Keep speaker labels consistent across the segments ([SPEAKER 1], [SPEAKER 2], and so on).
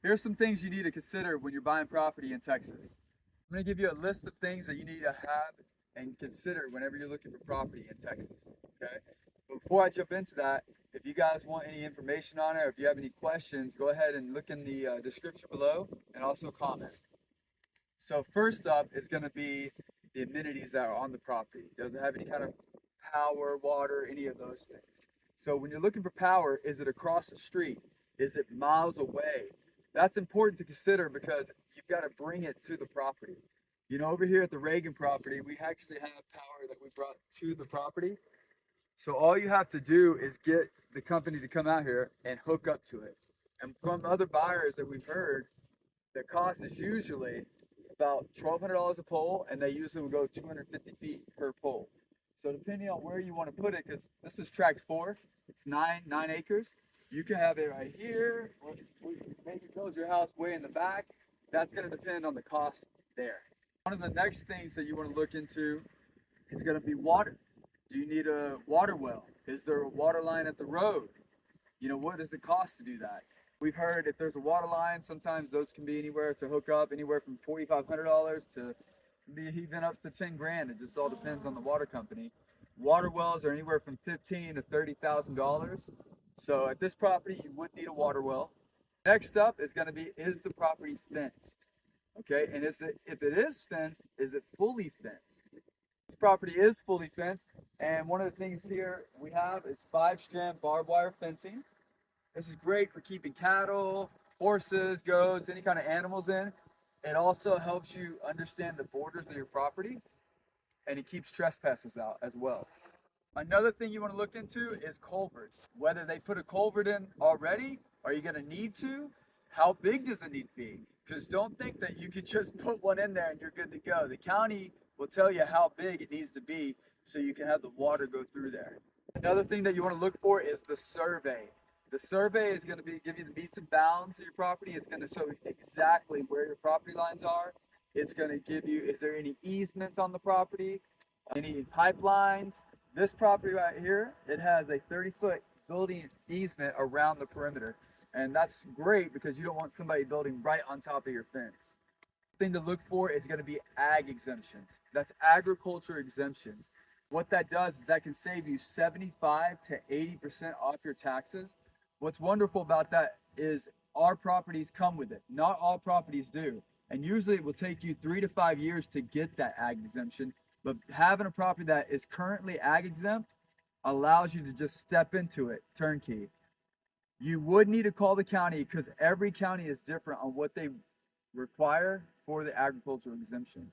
[SPEAKER 1] Here's some things you need to consider when you're buying property in Texas. I'm going to give you a list of things that you need to have and consider whenever you're looking for property in Texas. Okay. But before I jump into that, if you guys want any information on it, or if you have any questions, go ahead and look in the description below and also comment. So first up is going to be the amenities that are on the property. Does it have any kind of power, water, any of those things? So when you're looking for power, is it across the street? Is it miles away? That's important to consider because you've got to bring it to the property. You know, over here at the Reagan property, we actually have power that we brought to the property. So all you have to do is get the company to come out here and hook up to it. And from other buyers that we've heard, the cost is usually about $1,200 a pole, and they usually will go 250 feet per pole. So depending on where you want to put it, because this is tract 4, it's 9 acres. You can have it right here, or maybe build your house way in the back. That's going to depend on the cost there. One of the next things that you want to look into is going to be water. Do you need a water well? Is there a water line at the road? You know, what does it cost to do that? We've heard if there's a water line, sometimes those can be anywhere to hook up, anywhere from $4,500 to even up to 10 grand. It just all depends on the water company. Water wells are anywhere from $15,000 to $30,000. So at this property, you would need a water well. Next up is going to be, is the property fenced? Okay, and if it is fenced, is it fully fenced? This property is fully fenced, and one of the things here we have is 5-strand barbed wire fencing. This is great for keeping cattle, horses, goats, any kind of animals in. It also helps you understand the borders of your property, and it keeps trespassers out as well. Another thing you want to look into is culverts. Whether they put a culvert in already, are you going to need to? How big does it need to be? Because don't think that you can just put one in there and you're good to go. The county will tell you how big it needs to be so you can have the water go through there. Another thing that you want to look for is the survey. The survey is going to give you the meets and bounds of your property. It's going to show exactly where your property lines are. It's going to give you, is there any easements on the property? Any pipelines? This property right here, it has a 30-foot building easement around the perimeter. And that's great because you don't want somebody building right on top of your fence. The thing to look for is going to be ag exemptions. That's agriculture exemptions. What that does is that can save you 75 to 80% off your taxes. What's wonderful about that is our properties come with it. Not all properties do. And usually it will take you 3 to 5 years to get that ag exemption. But having a property that is currently ag exempt allows you to just step into it turnkey. You would need to call the county because every county is different on what they require for the agricultural exemption.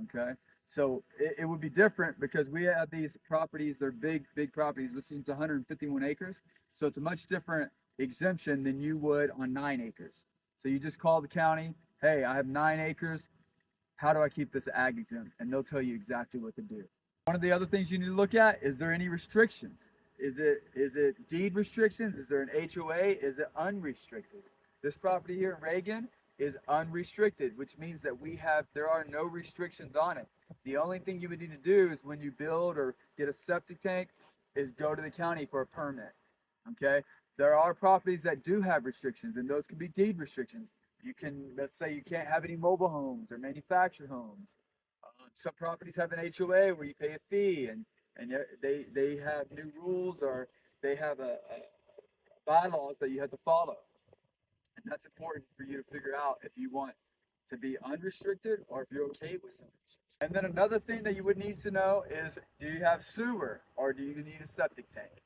[SPEAKER 1] Okay, so it would be different because we have these properties, they're big properties. This one's 151 acres, so it's a much different exemption than you would on 9 acres. So you just call the county, hey, I have 9 acres, how do I keep this ag exempt? And they'll tell you exactly what to do. One of the other things you need to look at, is there any restrictions? Is it deed restrictions? Is there an HOA? Is it unrestricted? This property here in Reagan is unrestricted, which means that there are no restrictions on it. The only thing you would need to do is when you build or get a septic tank is go to the county for a permit. Okay? There are properties that do have restrictions, and those can be deed restrictions. Let's say you can't have any mobile homes or manufactured homes. Some properties have an HOA where you pay a fee, and they have new rules, or they have a bylaws that you have to follow. And that's important for you to figure out if you want to be unrestricted or if you're okay with some restrictions. And then another thing that you would need to know is, do you have sewer or do you need a septic tank?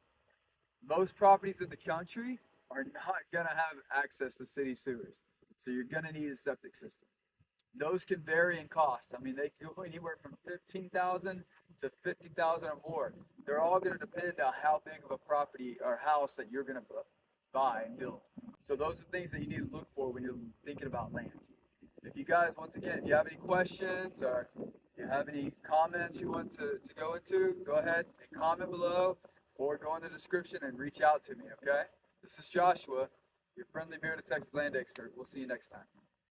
[SPEAKER 1] Most properties in the country are not going to have access to city sewers. So you're going to need a septic system. Those can vary in cost. I mean, they can go anywhere from $15,000 to $50,000 or more. They're all going to depend on how big of a property or house that you're going to buy and build. So those are things that you need to look for when you're thinking about land. If you guys, once again, if you have any questions or you have any comments you want to go into, go ahead and comment below or go in the description and reach out to me, okay? This is Joshua, your friendly Bearded Texas land expert. We'll see you next time.